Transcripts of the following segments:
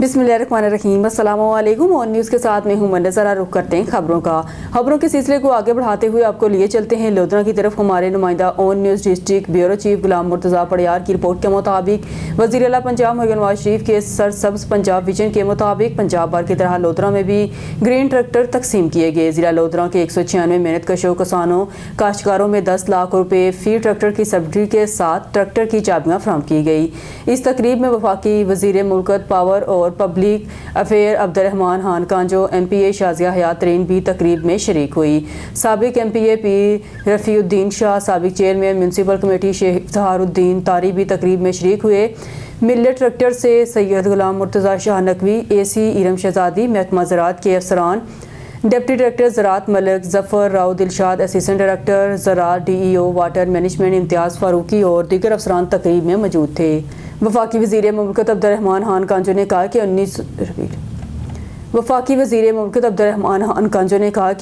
बिस्मिल्लाहिर्रहमानिर्रहीम, अस्सलाम वालेकुम। और न्यूज़ के साथ मैं हूं मंडे। ज़रा रुख करते हैं खबरों का। खबरों के सिलसिले को आगे बढ़ाते हुए आपको लिए चलते हैं लोधरा की तरफ। हमारे नुमाइंदा on news district bureau chief Ghulam Murtaza Pariyar की रिपोर्ट के मुताबिक वज़ीर आला पंजाब नवाज शरीफ के सरसब्ज पंजाब विजन के मुताबिक पंजाब भर की तरह लोधरा में भी ग्रीन ट्रैक्टर तकसीम किए गए। ज़िला लोधरा के 196 मेहनत कशों किसानों काश्तकारों में 10 लाख रुपए फी ट्रैक्टर की सब्सिडी के साथ ट्रैक्टर की चाबियाँ फराहम की गई। इस तकरीब में वफाकी वज़ीर मुल्कत पावर और public affair Abdurrehman Khan Kanjo MPA Shazia Hayat Tareen भी तकरीब में शरीक हुई। साबिक MPA पी रफ़ीउद्दीन शाह, साबिक chairman municipal committee Sheikh Iftikharuddin Tari भी तकरीब में शरीक हुए। मिलेट ट्रैक्टर से सैयद गुलाम मुर्तज़ा शाह नकवी, AC इरम शहजादी, महकमा ज़राअत के अफसरान, डिप्टी डायरेक्टर ज़राअत मलिक ज़फ़र राव दिलशाद, असिस्टेंट डायरेक्टर ज़राअत DEO water management Imtiaz Farooqui और दीगर अफसरान तकरीब में मौजूद थे। वफाकी वज़ीर मुमलिकत अब्दुर्रहमान खान कांजो ने कहा कि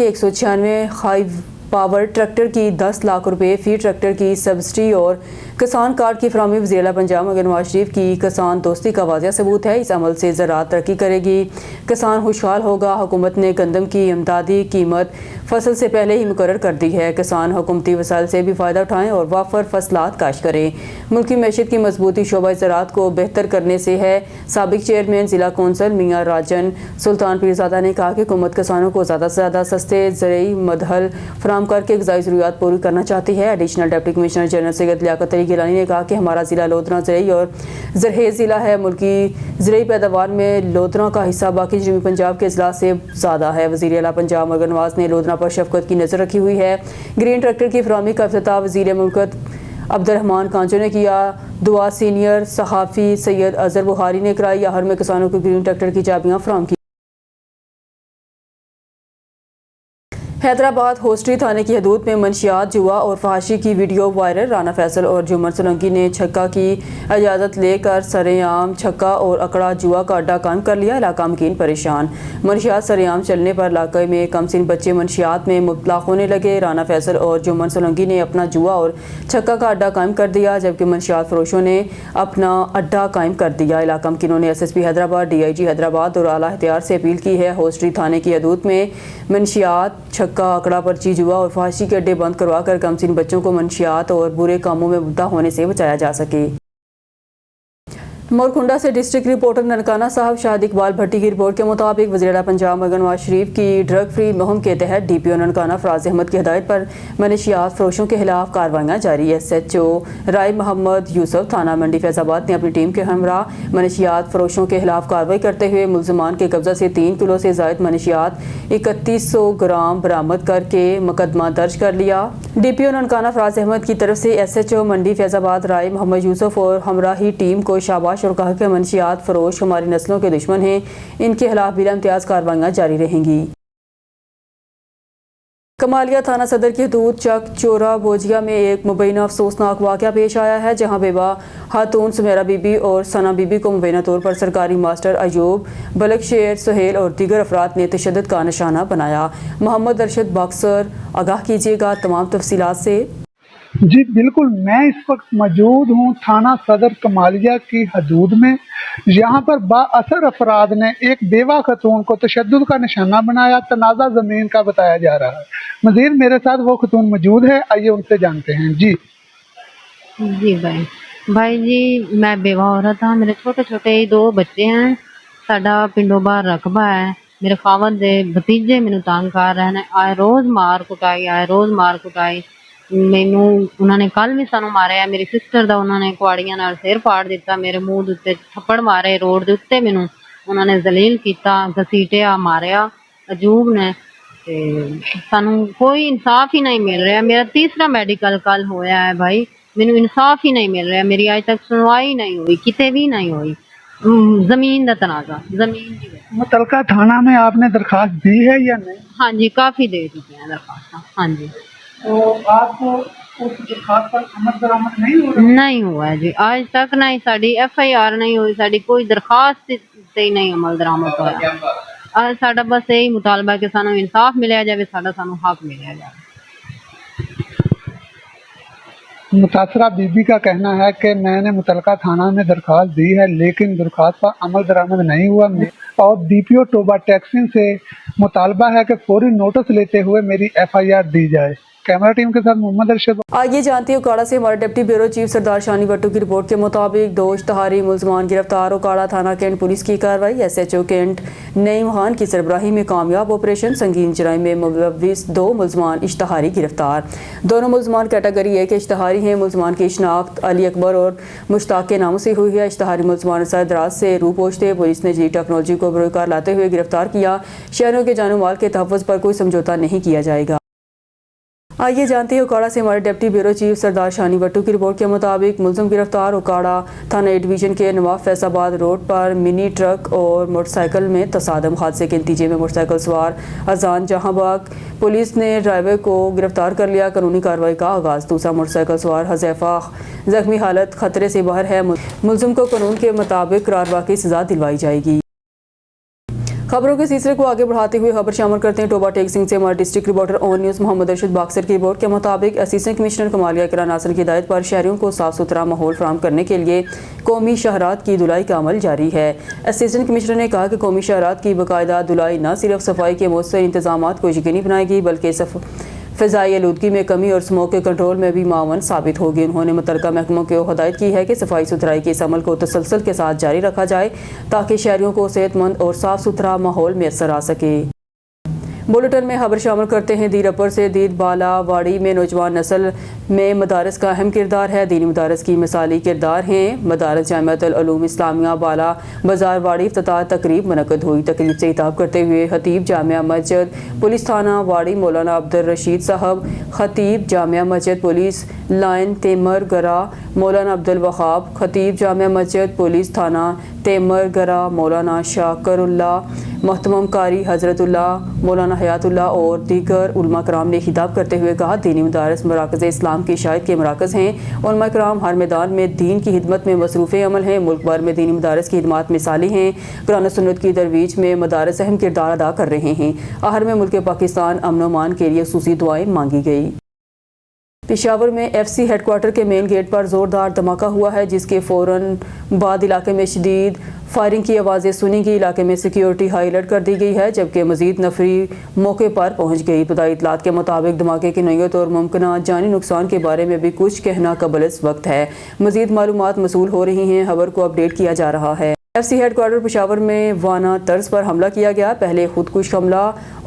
196 हाई पावर ट्रैक्टर की 10 लाख रुपए फी ट्रैक्टर की सब्सिडी और किसान कार्ड की फराहमी वज़ीर आला पंजाब नवाज शरीफ की किसान दोस्ती का वाज़ेह सबूत है। इस अमल से ज़राअत तरक्की करेगी, किसान खुशहाल होगा। हुकूमत ने गंदम की इमदादी कीमत फसल से पहले ही मुकर्रर कर दी है। किसान हुकूमती वसाइल से भी फ़ायदा उठाएँ और वाफर फसलात काश्त करें। मुल्की मैशत की मजबूती शोबा ज़राअत को बेहतर करने से है। साबिक चेयरमैन ज़िला कौंसल मियाँ राजन सुल्तान पीरज़ादा ने कहा कि हुकूमत किसानों को ज़्यादा से ज़्यादा सस्ते ज़रूरी मदहल फराहम करके ग़िज़ाई ज़रूरियात पूरी करना चाहती है। Additional deputy commissioner general Syed Liaquat Ali Gilani ने कहा कि हमारा ज़िला लोधरा ज़रई और ज़रहेज़ ज़िला है। मुल्की ज़रई पैदावार में लोधरा का हिस्सा बाकी जनूबी पंजाब के अजला से ज़्यादा है। वज़ीर आला पंजाब नवाज ने लोधरा पर शफ़क़त की नज़र रखी हुई है। ग्रीन ट्रैक्टर की फराहमी का इफ्तिताह वज़ीर मुल्कत अब्दुर्रहमान कांजो ने किया। दुआ सीनियर सहाफ़ी सैयद अज़हर बुखारी ने कराई। याहर में किसानों को ग्रीन ट्रैक्टर की चाबियाँ फराहम की। हैदराबाद होस्टरी थाने की हदूद में मंशियात जुआ और फहाशी की वीडियो वायरल। राना फैसल और जुमर सोलंकी ने छक्का की इजाज़त लेकर सरेआम छक्का और अकड़ा जुआ का अड्डा कायम कर लिया। इलाका मकीन परेशान। मंशियात सरेआम चलने पर इलाके में कमसिन बच्चे मंशियात में मुब्तला होने लगे। राना फैसल और जुमर सोलंकी ने अपना जुआ और छक्का का अड्डा कायम कर दिया, जबकि मंशियात फरोशों ने अपना अड्डा कायम कर दिया। इलाका मकीनों ने SSP हैदराबाद, DIG हैदराबाद और आला एहतियात से अपील की है होस्टरी थाने की हदूद में मंशियात छक्का अकड़ा पर्ची जुआ और फहाशी के अड्डे बंद करवा कर कमसिन बच्चों को मंशियात और बुरे कामों में मुब्तला होने से बचाया जा सके। मोरकुंडा से डिस्ट्रिक्ट रिपोर्टर ननकाना साहब शाहिद इकबाल भट्टी की रिपोर्ट के मुताबिक वज़ीर आला पंजाब नवाज शरीफ की ड्रग फ्री मुहिम के तहत DPO ननकाना फराज अहमद की हिदायत पर मनशियात फरोशों के खिलाफ कार्रवाइयाँ जारी। SHO राय मोहम्मद यूसुफ थाना मंडी फैजाबाद ने अपनी टीम के हमरा मनशियात फरोशों के खिलाफ कार्रवाई करते हुए मुलजमान के कब्जा से 3 किलो से ज़ायद मनशियात 3100 ग्राम बरामद करके मुकदमा दर्ज कर लिया। DPO ननकाना फराज अहमद की तरफ से SHO मंडी फैजाबाद राय मोहम्मद यूसुफ और हमराही टीम को शाबाश और कहा कि मंशियात फरोश हमारी नस्लों के दुश्मन हैं, इनके खिलाफ बिला इम्तियाज कार्रवाइयाँ जारी रहेंगी। कमालिया थाना सदर की हदूद चक चोरा बोजिया में एक मुबैना अफसोसनाक वाक़या पेश आया है, जहां बेवा खातून सुमेरा बीबी और सना बीबी को मुबैना तौर पर सरकारी मास्टर अयूब, बलक शेर, सुहेल और दीगर अफराद ने तशद्दुद का निशाना बनाया। मोहम्मद अरशद बॉक्सर, आगाह कीजिएगा तमाम तफसीलात से। जी बिल्कुल, मैं इस वक्त मौजूद हूँ थाना सदर कमालिया की हदूद में। यहाँ पर बाअसर अफराद ने एक बेवा खतून को तशद्दुद का निशाना बनाया। तनाज़ा ज़मीन का बताया जा रहा है। मज़ीद मेरे साथ वो खतून मौजूद है, आइए उनसे जानते हैं। जी भाई जी, मैं बेवा औरत हाँ। मेरे छोटे छोटे 2 बच्चे हैं। साडा पिंडों बाहर रकबा है। मेरे खावद दे भतीजे मैनू तंग कर रहे हैं। आए रोज़ मार कुटाई मैनू उन्होंने कल भी सानू मारे। मेरी सिस्टर का उन्होंने कुआड़ियां नाल सिर फाड़ दिता। मेरे मुँह उत्ते थप्पड़ मारे। रोड के उत्ते मैनू उन्होंने जलील किया, घसीटिया, मारिया अजूब ने। सानू कोई इंसाफ ही नहीं मिल रहा। मेरा 3रा मैडिकल कल होया है भाई, मैनू इंसाफ ही नहीं मिल रहा। मेरी आज तक सुनवाई नहीं हुई, किते भी नहीं हुई। जमीन का तनाजा, जमीन की। मुतलका थाना में आपने दरखास्त दी है या नहीं? हाँ जी, काफ़ी दे चुके हैं दरखास्त। हाँ जी। तो आपको उस दरखास्त पर अमल दरामद नहीं हुआ? नहीं हुआ है जी, आज तक नहीं। साड़ी FIR नहीं हुई, साड़ी कोई दरखास्त से ही नहीं अमल दरामद होया। साडा बस यही मुतालबा है कि सानू इंसाफ मिलिया जाए, साडा सानू हक मिलिया जाए। मुतासरा बीबी का कहना है कि मैंने मुतलका थाना में दरख्वास्त दी है, लेकिन दरख्वास्त पर अमल दरामद नहीं हुआ और डीपीओ टोबा टैक्सी से मुतालबा है कि फौरी नोटिस लेते हुए मेरी FIR दी जाए। कैमरा टीम के साथ मोहम्मद अरशद। आइए जानते हैं उकाड़ा से हमारे डिप्टी ब्यूरो चीफ सरदार शानी भट्टू की रिपोर्ट के मुताबिक 2 इश्तहारी मुलजमान गिरफ्तार। उकाड़ा थाना कैंट पुलिस की कार्रवाई। SHO कैंट नईम खान की सरबराही में कामयाब ऑपरेशन। संगीन जराइम में मुलव्विस 2 मुलजमान इश्तहारी गिरफ्तार। दोनों मुलजमान कैटेगरी 1 के इश्तहारी हैं। मुलजमान की शनाख्त अली अकबर और मुश्ताक के नामों से हुई है। इश्तहारी मुलजमान दराज से रूपोश थे। पुलिस ने जी टेक्नोलॉजी को बरोकार लाते हुए गिरफ्तार किया। शहरों के जानो माल के तहफ़्फ़ुज़ पर कोई समझौता नहीं किया जाएगा। आइए जानते हैं उकाड़ा से हमारे डिप्टी ब्यूरो चीफ सरदार शानी भट्टू की रिपोर्ट के मुताबिक मुलजिम गिरफ्तार। उकाड़ा थाना ए डिवीज़न के नवाब फैसाबाद रोड पर मिनी ट्रक और मोटरसाइकिल में तसादम। हादसे के नतीजे में मोटरसाइकिल सवार अजान जहांबाग। पुलिस ने ड्राइवर को गिरफ्तार कर लिया। कानूनी कार्रवाई का आगाज़। दूसरा मोटरसाइकिल सवार हज़ैफ़ा जख्मी हालत खतरे से बाहर है। मुलजिम को कानून के मुताबिक करारवा की सज़ा दिलवाई जाएगी। खबरों के सिलसिले को आगे बढ़ाते हुए खबर शामिल करते हैं टोबा टेक्सिंग से हमारे district reporter on news Mohammad Arshad बाक्सर की रिपोर्ट के मुताबिक असिस्टेंट कमिश्नर कमालिया किरा नासर की हिदायत पर शहरियों को साफ सुथरा माहौल फराहम करने के लिए कौमी शहरात की धुलाई का अमल जारी है। असिस्टेंट कमिश्नर ने कहा कि कौमी शहरात की बाकायदा धुलाई न सिर्फ सफाई के मौसर इंतजाम को यकीनी बनाएगी बल्कि फ़िज़ाई आलूदगी में कमी और स्मोक के कंट्रोल में भी मावन साबित होगी। उन्होंने मुतल्लिका महकमों को हिदायत की है कि सफाई सुथराई के इस अमल को तसलसल के साथ जारी रखा जाए ताकि शहरियों को सेहतमंद और साफ़ सुथरा माहौल मैसर आ सके। बुलेटिन में खबर शामिल करते हैं दीर अपर से। दीर बाला वाड़ी में नौजवान नस्ल में मदारस का अहम किरदार है। दीनी मदारस की मिसाली किरदार हैं। मदारस जामिअतुल उलूम इस्लामिया बाला बाजार वाड़ी इफ्तिताह तकरीब मुनक़्क़द हुई। तकरीब से खिताब करते हुए खतीब जामिया मस्जिद पुलिस थाना वाड़ी मौलाना अब्दुल रशीद साहब, खतीब जामिया मस्जिद पुलिस लाइन तेमर गरा मौलाना अब्दुल वहाब, खतीब जामिया मस्जिद पुलिस थाना तेमर गरा मौलाना शाकरुल्ला, मोहतरम कारी हज़रतुल्लाह मौलाना हयातुल्लाह और दीगर उलमा कराम ने खिताब करते हुए कहा, दीनी मदारस मराकज़ इस्लाम की शायद के मराकज़ हैं। उलमा कराम हर मैदान में दीन की खिदमत में मसरूफ़ अमल हैं। मुल्क भर में दीनी मदारस की खिदमत मिसाली हैं। कुरान सुन्नत की दरवीज में मदारस अहम किरदार अदा कर रहे हैं। आहर में मुल्क पाकिस्तान अमन व अमान के लिए खुसूसी दुआएं मांगी गई। पेशावर में FC हेडक्वार्टर के मेन गेट पर ज़ोरदार धमाका हुआ है, जिसके फ़ौरन बाद इलाके में शदीद फायरिंग की आवाज़ें सुनी गई। इलाके में सिक्योरिटी हाई अलर्ट कर दी गई है, जबकि मज़ीद नफरी मौके पर पहुंच गई। इब्तदाई इत्तलात के मुताबिक धमाके की नौयत और मुमकिन जानी नुकसान के बारे में भी कुछ कहना कबल इस वक्त है। मज़ीद मालूमात मसूल हो रही हैं। खबर को अपडेट किया जा रहा है। FC हेडक्वार्टर पेशावर में वाना तर्ज पर हमला किया गया। पहले खुदकुश हमला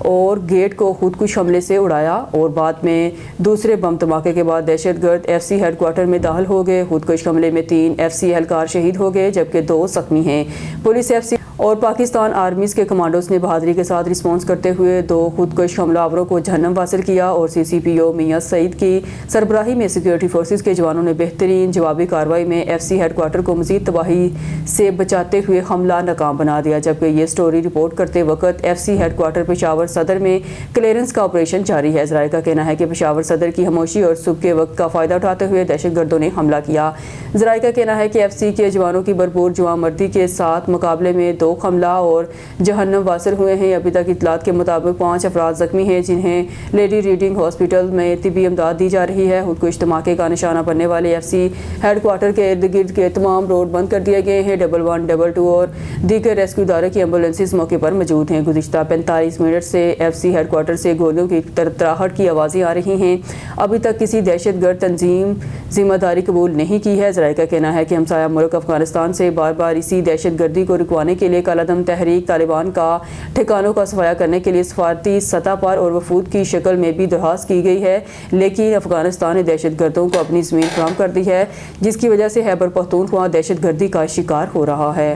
और गेट को खुदकुश हमले से उड़ाया और बाद में दूसरे बम धमाके के बाद दहशतगर्द FC हेडक्वार्टर में दाखिल हो गए। खुदकुश हमले में 3 FC एहलकार शहीद हो गए, जबकि 2 जख्मी हैं। पुलिस FC और पाकिस्तान आर्मीज़ के कमांडोज ने बहादुरी के साथ रिस्पॉन्स करते हुए 2 खुदकुश हमलावरों को जहन्नम वासिल किया और CCPO मियां सईद की सरबराही में सिक्योरिटी फोर्सेज के जवानों ने बेहतरीन जवाबी कार्रवाई में FC हेडक्वार्टर को मज़ीद तबाही से बचाते हुए हमला नाकाम बना दिया। जबकि ये स्टोरी रिपोर्ट करते वक्त FC हेडक्वार्टर पेशावर सदर में क्लियरेंस का ऑपरेशन जारी है। ज़राए का कहना है कि पेशावर सदर की खामोशी और सुबह के वक्त का फ़ायदा उठाते हुए दहशतगर्दों ने हमला किया। ज़राए का कहना है कि FC के जवानों की भरपूर जवामर्दी के साथ मुकाबले में 2 हमला और जहन्नम वासिल हुए हैं। अभी तक इत्तलात के मुताबिक 5 अफराद जख्मी हैं, जिन्हें लेडी रीडिंग हॉस्पिटल में तिबी इमदाद दी जा रही है। खुदकुश धमाके का निशाना बनने वाले FC हेडक्वार्टर के इर्द गिर्द के तमाम रोड बंद कर दिए गए हैं। 11, 22 और दीगर रेस्क्यू इदारे की एम्बुलेंसेज मौके पर मौजूद हैं। गुज़िश्ता 45 मिनट से FC हेडक्वार्टर से गोलियों की तरतराहट की आवाज़ें आ रही हैं। अभी तक किसी दहशतगर्द तंजीम जिम्मेदारी कबूल नहीं की है। ज़राए का कहना है कि हमसाया मुल्क अफगानिस्तान से बार बार इसी दहशतगर्दी को रुकवाने के लिए कालादम तहरीक तालिबान का ठिकानों का सफाया करने के लिए सफारती सतह पर और वफूद की शक्ल में भी दरख्वास्त की गई है, लेकिन अफगानिस्तान ने दहशतगर्दों को अपनी ज़मीन फराहम कर दी है, जिसकी वजह से खैबर पख्तूनख्वा दहशतगर्दी का शिकार हो रहा है।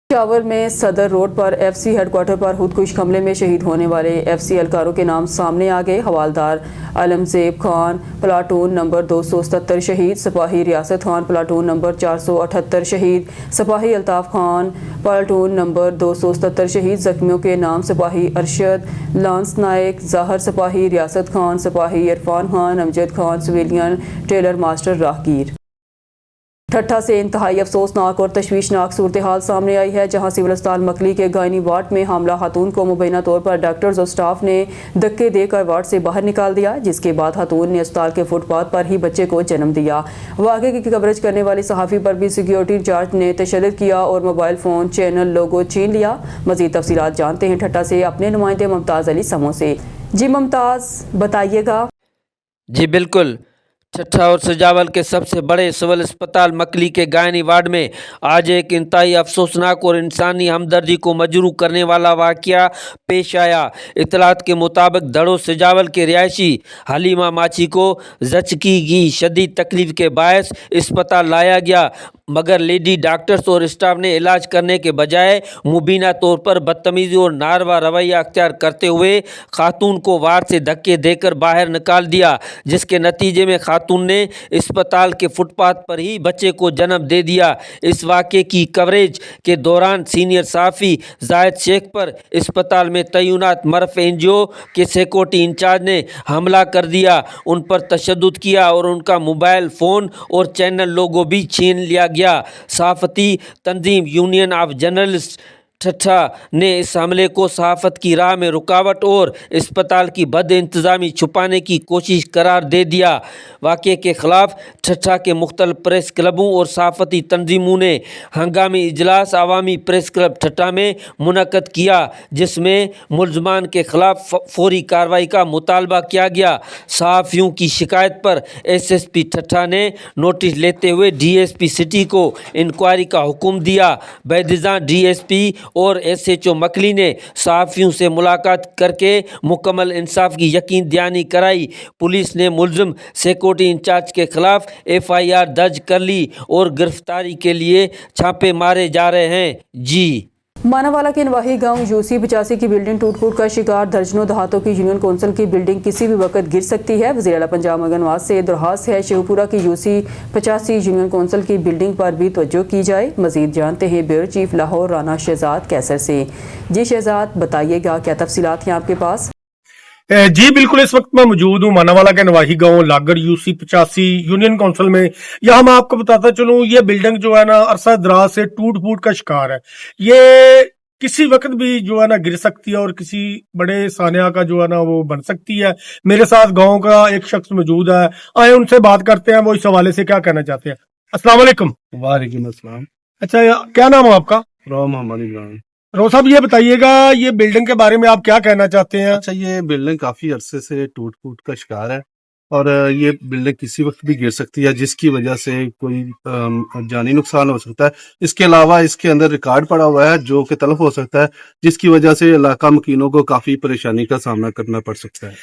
पेशावर में सदर रोड पर FC हेडक्वार्टर पर खुदकुश हमले में शहीद होने वाले FC एहलकारों के नाम सामने आ गए। हवालदार आलमजेब खान प्लाटून नंबर 277 शहीद, सिपाही रियासत खान प्लाटून नंबर 478 शहीद, सिपाही अल्ताफ खान प्लाटून नंबर 277 शहीद। जख्मियों के नाम सिपाही अरशद लांस नायक ज़ाहर, सिपाही रियासत खान, सिपाही Irfan Khan, Amjad Khan civilian, tailor master राहगीर। ठट्ठा से इंतहाई अफसोसनाक और तशवीशनाक सूरत हाल सामने आई है, जहां सिविल अस्पताल मकली के गायनी वार्ड में हामला खातून को मुबैना तौर पर डॉक्टर्स और स्टाफ ने धक्के देकर वार्ड से बाहर निकाल दिया, जिसके बाद खातून ने अस्पताल के फुटपाथ पर ही बच्चे को जन्म दिया। वाक़े की कवरेज करने वाली सहाफ़ी पर भी सिक्योरिटी इंचार्ज ने तशद्दुद किया और मोबाइल फ़ोन, चैनल, लोगो छीन लिया। मज़ीद तफसीलात जानते हैं ठट्ठा से अपने नुमाइंदे मुमताज़ अली समो से। जी मुमताज़, बताइएगा। जी बिल्कुल। ठट्ठा और सजावल के सबसे बड़े सिविल अस्पताल मकली के गायनी वार्ड में आज एक इंतहाई अफसोसनाक और इंसानी हमदर्दी को मजरूह करने वाला वाक़या पेश आया। इतलात के मुताबिक धड़ो सजावल के रिहायशी हलीमा माची को ज़चकी की शदीद तकलीफ़ के बायस अस्पताल लाया गया, मगर लेडी डॉक्टर्स और स्टाफ ने इलाज करने के बजाय मुबीना तौर पर बदतमीज़ी और नारवा रवैया अख्तियार करते हुए खातून को वार्ड से धक्के देकर बाहर निकाल दिया, जिसके नतीजे में खातून ने अस्पताल के फुटपाथ पर ही बच्चे को जन्म दे दिया। इस वाक़े की कवरेज के दौरान सीनियर सहाफ़ी जाहिद शेख पर अस्पताल में तैनात मरफ एनजीओ के सिक्योरिटी इंचार्ज ने हमला कर दिया, उन पर तशद्दुद किया और उनका मोबाइल फ़ोन और चैनल लोगो भी छीन लिया गया। सहाफ़ती तंजीम यूनियन ऑफ जर्नलिस्ट ठट्ठा ने इस हमले को सहाफ़त की राह में रुकावट और अस्पताल की बद इंतज़ामी छुपाने की कोशिश करार दे दिया। वाक़े के ख़िलाफ़ ठट्ठा के मुख्तलिफ़ प्रेस क्लबों और सहाफ़ती तंजीमों ने हंगामी इजलास अवामी प्रेस क्लब ठट्ठा में मुनक़द किया, जिसमें मुलज़मान के ख़िलाफ़ फ़ौरी कार्रवाई का मुतालबा किया गया। सहाफ़ियों की शिकायत पर SSP ठट्ठा ने नोटिस लेते हुए DSP सिटी को इंक्वायरी का हुक्म दिया। बैदिज़ां DSP और SHO मकली ने सहाफ़ियों से मुलाकात करके मुकम्मल इंसाफ की यकीन दहानी कराई। पुलिस ने मुलज़िम सिक्योरिटी इंचार्ज के खिलाफ FIR दर्ज कर ली और गिरफ्तारी के लिए छापे मारे जा रहे हैं। जी मानावाला के नवाही गांव UC 85 की बिल्डिंग टूट-फूट का शिकार। दर्जनों देहातों की यूनियन कौंसिल की बिल्डिंग किसी भी वक्त गिर सकती है। वज़ीर आला पंजाब मगन नवाज से दरख्वास्त है शिवपुरा की UC 85 यूनियन कौंसिल की बिल्डिंग पर भी तवज्जो की जाए। मज़ीद जानते हैं ब्यूरो चीफ लाहौर राना शहजाद कैसर से। जी शहजाद, बताइएगा क्या तफसीलात हैं आपके पास? जी बिल्कुल, इस वक्त मैं मौजूद हूँ मानावाला के नवाही गांव लागर UC 85 यूनियन काउंसिल में। यहाँ मैं आपको बताता चलूँ, ये बिल्डिंग जो है ना अरसा दराज से टूट फूट का शिकार है। ये किसी वक्त भी जो है ना गिर सकती है और किसी बड़े सानिया का जो है ना वो बन सकती है। मेरे साथ गांव का एक शख्स मौजूद है, आए उनसे बात करते हैं, वो इस हवाले से क्या कहना चाहते हैं। अस्सलाम वालेकुम। वालेकुम अस्सलाम। अच्छा, क्या नाम है आपका? मोहम्मद इमरान। रो साहब, ये बताइएगा, ये बिल्डिंग के बारे में आप क्या कहना चाहते हैं? अच्छा, ये बिल्डिंग काफी अरसे से टूट फूट का शिकार है और ये बिल्डिंग किसी वक्त भी गिर सकती है, जिसकी वजह से कोई जानी नुकसान हो सकता है। इसके अलावा इसके अंदर रिकॉर्ड पड़ा हुआ है जो कि तलफ हो सकता है, जिसकी वजह से इलाका मकीनों को काफी परेशानी का सामना करना पड़ सकता है।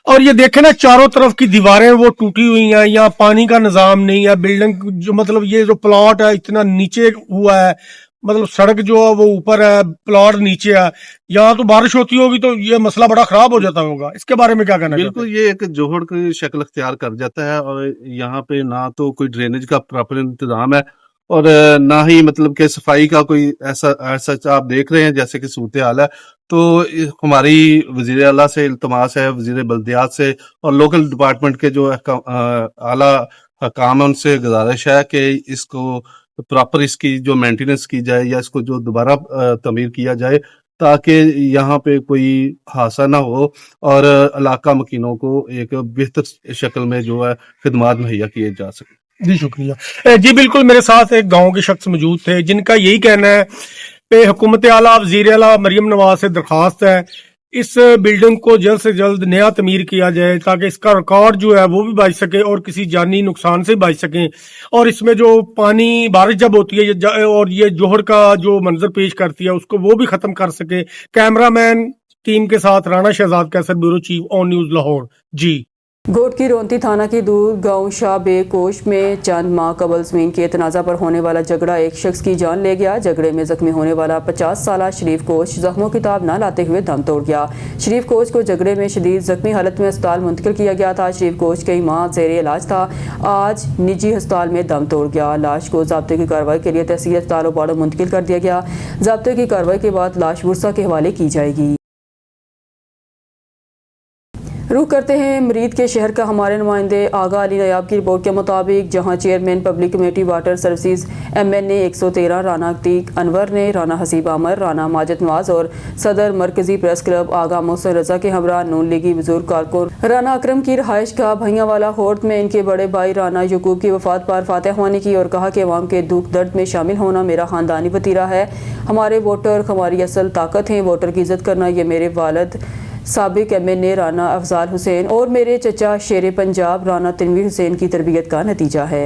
और ये देखे ना, चारों तरफ की दीवारें वो टूटी हुई हैं, यहाँ पानी का निजाम नहीं है। बिल्डिंग जो मतलब ये जो प्लॉट है इतना नीचे हुआ है, मतलब सड़क जो है वो ऊपर है, प्लॉट नीचे है। यहाँ तो बारिश होती होगी तो ये मसला बड़ा खराब हो जाता होगा, इसके बारे में क्या कहना? बिल्कुल, ये एक जोहड़ की शक्ल अख्तियार कर जाता है और यहाँ पे ना तो कोई ड्रेनेज का प्रॉपर इंतजाम है और ना ही मतलब कि सफाई का कोई ऐसा आप देख रहे हैं जैसे कि सूरत हाल है। तो हमारी वजीर आला से इल्तमास है, वजीर बल्दियात से और लोकल डिपार्टमेंट के जो आला काम है उनसे गुजारिश है कि इसको प्रॉपर इसकी जो मेंटेनेंस की जाए या इसको जो दोबारा तमीर किया जाए, ताकि यहाँ पे कोई हादसा ना हो और इलाका मकीनों को एक बेहतर शक्ल में जो है खिदमात मुहैया किए जा सके। जी शुक्रिया। जी बिल्कुल, मेरे साथ एक गांव के शख्स मौजूद थे जिनका यही कहना है कि हुकूमत आला वज़ीर आला मरियम नवाज से दरख्वास्त है इस बिल्डिंग को जल्द से जल्द नया तमीर किया जाए, ताकि इसका रिकॉर्ड जो है वो भी बच सके और किसी जानी नुकसान से बच सके। और इसमें जो पानी बारिश जब होती है और ये जोहड़ का जो मंजर पेश करती है उसको वो भी खत्म कर सके। कैमरामैन टीम के साथ Rana Shahzad Kaiser, bureau chief on news Lahore. जी गोट की रोंती थाना की दूर गांव शाह बे कोश में चंद माह कबल ज़मीन के तनाज़ा पर होने वाला झगड़ा एक शख्स की जान ले गया। झगड़े में जख्मी होने वाला 50 साला शरीफ कोच जख्मों की ताब न लाते हुए दम तोड़ गया। शरीफ कोच को झगड़े में शदीद जख्मी हालत में अस्पताल मुंतकिल किया गया था। शरीफ कोच कई माह ज़ेरे इलाज था, आज निजी अस्पताल में दम तोड़ गया। लाश को ज़ाब्ते की कार्रवाई के लिए तहसील अस्पताल उपाड़ा मुंतकिल कर दिया गया। ज़ाब्ते की कार्रवाई के बाद लाश बुरसा के हवाले की जाएगी। रुख करते हैं मरीद के शहर का हमारे नुमाइंदे आगा अली नायाब की रिपोर्ट के मुताबिक, जहां chairman public committee water services MNA 113 Rana Atiq Anwar ने राना हसीब आमर, राना माजिद नवाज और सदर मरकजी प्रेस क्लब आगा मोहसिन रजा के हमरा नून लीगी बुजुर्ग कारकुन राना अकरम की रहाइश गाह भैयावाला होर्द में इनके बड़े भाई राना यकूब की वफात पर फातह ख्वानी की और कहा कि अवाम के दुख दर्द में शामिल होना मेरा खानदानी वतीरा है। हमारे वोटर हमारी असल ताकत हैं। वोटर की इज्जत करना ये मेरे वालिद साबिक MNA राना अफजाल हुसैन और मेरे चचा शेर पंजाब राना तनवीर हुसैन की तरबियत का नतीजा है।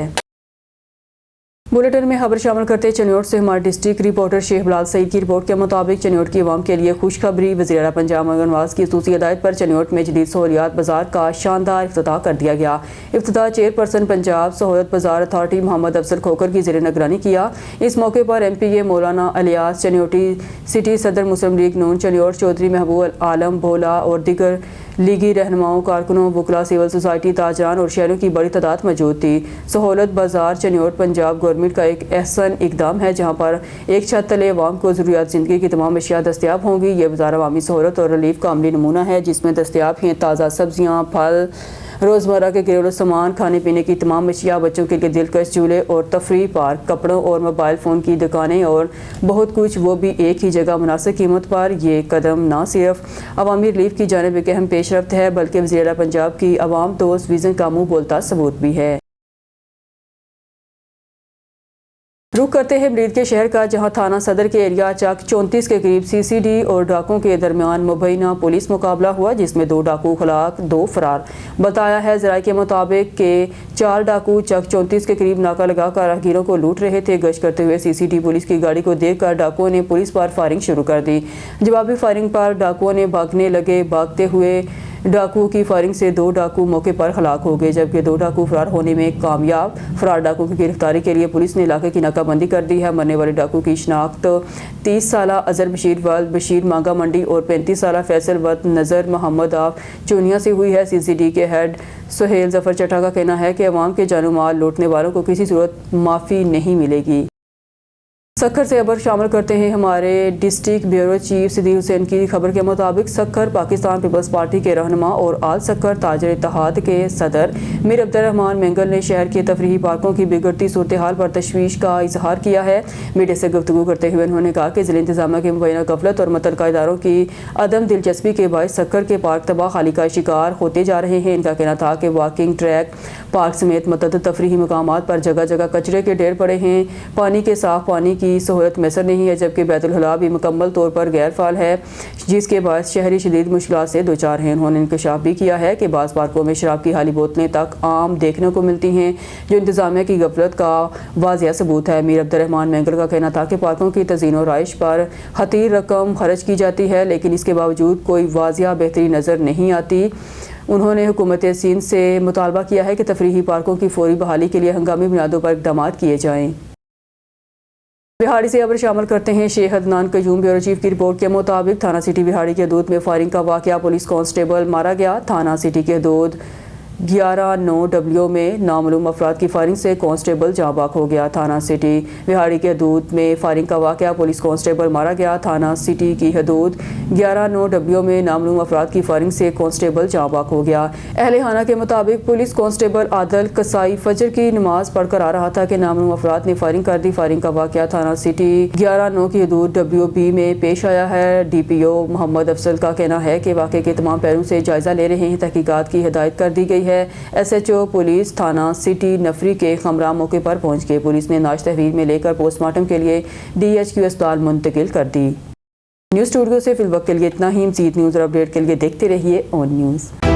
बुलेटिन में खबर शामिल करते चनियोट से हमारे डिस्ट्रिक्ट रिपोर्टर शेख बिलाल सईद की रिपोर्ट के मुताबिक, चनियोट की अवाम के लिए खुशखबरी। वज़ीर आला पंजाब मरियम नवाज की ख़ुसूसी हिदायत पर चनियोट में जदीद सहूलियात बाजार का शानदार इफ्तिताह कर दिया गया। इफ्तिताह चेयरपर्सन पंजाब सहूलत बाजार अथॉरिटी मोहम्मद अफजल खोकर की ज़ेर निगरानी किया। इस मौके पर MPA मौलाना अलियास चनियोटी, सिटी सदर मुस्लिम लीग नून चनियोट चौधरी महबूब आलम भोला और दीगर लीगी रहनुमाओं, कारकुनों, वकला, सिविल सोसाइटी, ताजरान और शहरों की बड़ी तादाद मौजूद थी। सहूलत बाजार चनियोट पंजाब गवर्नमेंट का एक एहसन इकदाम है, जहाँ पर एक छत तले अवाम को ज़रूरियात ज़िंदगी की तमाम अशिया दस्तियाब होंगी। ये बाजार अवामी सहूलत और रिलीफ का अमली नमूना है, जिसमें दस्तियाब हैं ताज़ा सब्जियाँ, फल, रोज़मर्रा के घरेलू सामान, खाने पीने की तमाम अशिया, बच्चों के लिए दिलकश झूले और तफरीह पार्क, कपड़ों और मोबाइल फ़ोन की दुकानें और बहुत कुछ, वो भी एक ही जगह मुनासिब कीमत पर। ये कदम न सिर्फ अवामी रिलीफ की जानिब एक अहम पेशरफ्त है, बल्कि वज़ीर आला पंजाब की अवाम दोस्त विज़न का मुँह बोलता सबूत भी है। रुख करते हैं मरीद के शहर का, जहां थाना सदर के एरिया चक 34 के करीब CCD और डाकुओं के दरमियान मुबैना पुलिस मुकाबला हुआ, जिसमें 2 डाकू हलाक, 2 फरार। बताया है ज़राए के मुताबिक कि 4 डाकू चक 34 के करीब नाका लगाकर राहगीरों को लूट रहे थे। गश्त करते हुए CCD पुलिस की गाड़ी को देखकर डाकुओं ने पुलिस पर फायरिंग शुरू कर दी। जवाबी फायरिंग पर डाकुओं ने भागने लगे। भागते हुए डाकू की फायरिंग से 2 डाकू मौके पर हलाक हो गए, जबकि 2 डाकू फरार होने में कामयाब। फरार डाकू की गिरफ्तारी के लिए पुलिस ने इलाके की नाकाबंदी कर दी है। मरने वाले डाकू की शिनाख्त 30 साला अजहर बशीर वल्द बशीर मांगा मंडी और 35 साला फैसल वत नज़र मोहम्मद आफ चूनिया से हुई है। CCD के हेड सुहेल जफर चट्टा का कहना है कि अवाम के जानो माल लूटने वालों को किसी सूरत माफ़ी नहीं मिलेगी। सक्खर से खबर शामिल करते हैं हमारे district bureau chief Siddique Hussain की खबर के मुताबिक, सक्खर पाकिस्तान पीपल्स पार्टी के रहनुमा और आल सक्खर ताजर इत्तेहाद के सदर मीर अब्दुर्रहमान मेंगल ने शहर के तफरीही पार्कों की बिगड़ती सूरत हाल पर तशवीश का इजहार किया है। मीडिया से गुफ्तगू करते हुए उन्होंने कहा कि ज़िला इंतजामिया की मुबैना गफलत और मुतल्लिका इदारों की अदम दिलचस्पी के बायस सक्खर के पार्क तबाह खाली का शिकार होते जा रहे हैं। इनका कहना था कि वॉकिंग ट्रैक, पार्क समेत मुतअद्दिद तफरीही मकामात पर जगह जगह कचरे के ढेर पड़े हैं। पानी के साफ पानी की सहूलत मैसर नहीं है, जबकि बैतुल हला भी मुकम्मल तौर पर गैर फाल है, जिसके बाद शहरी शदीद मुश्किलात से दो चार हैं। उन्होंने इंकशाफ भी किया है कि बाज़ पार्कों में शराब की खाली बोतलें तक आम देखने को मिलती हैं, जो इंतजामिया की गफलत का वाज़िया सबूत है। मीर अब्दुर्रहमान मेंगल का कहना था कि पार्कों की तज़ीन और राइश पर हतीर रकम खर्च की जाती है, लेकिन इसके बावजूद कोई वाज़िया बेहतरी नज़र नहीं आती। उन्होंने हुकूमत सिंध से मुतालबा किया है कि तफरीही पार्कों की फौरी बहाली के लिए हंगामी बुनियादों पर इक़दाम किए जाएँ। बिहाड़ी से खबर शामिल करते हैं शेख अदनान कयूम। ब्यूरो चीफ की रिपोर्ट के मुताबिक थाना सिटी बिहाड़ी के हदूद में फायरिंग का वाक़या, पुलिस कांस्टेबल मारा गया। थाना सिटी के हदूद 11-9W में नामालूम अफराद की फायरिंग से कांस्टेबल जाँ बाक हो गया। थाना सिटी बिहाड़ी के हदूद में फायरिंग का वाक़या, पुलिस कांस्टेबल मारा गया। थाना सिटी की हदूद 11-9W में नामालूम अफराद की फायरिंग से कांस्टेबल जाँ बाक हो गया। अहले खाना के मुताबिक पुलिस कांस्टेबल आदल कसाई फजर की नमाज पढ़कर आ रहा था कि नामालूम अफराद ने फायरिंग कर दी। फायरिंग का वाक़या थाना सिटी 11-9 की हदूद WB में पेश आया है। DPO मोहम्मद अफजल का कहना है कि वाक़े के तमाम पहलुओं से जायज़ा ले रहे हैं, तहकीकात की हिदायत कर दी गई है। SHO पुलिस थाना सिटी नफरी के खमरा मौके पर पहुंच गए। पुलिस ने नाश तहवील में लेकर पोस्टमार्टम के लिए DHQ अस्पताल मुंतकिल कर दी। न्यूज़ स्टूडियो से फिलवक्त के लिए इतना ही। मज़ीद न्यूज़ और अपडेट के लिए देखते रहिए ऑन न्यूज़।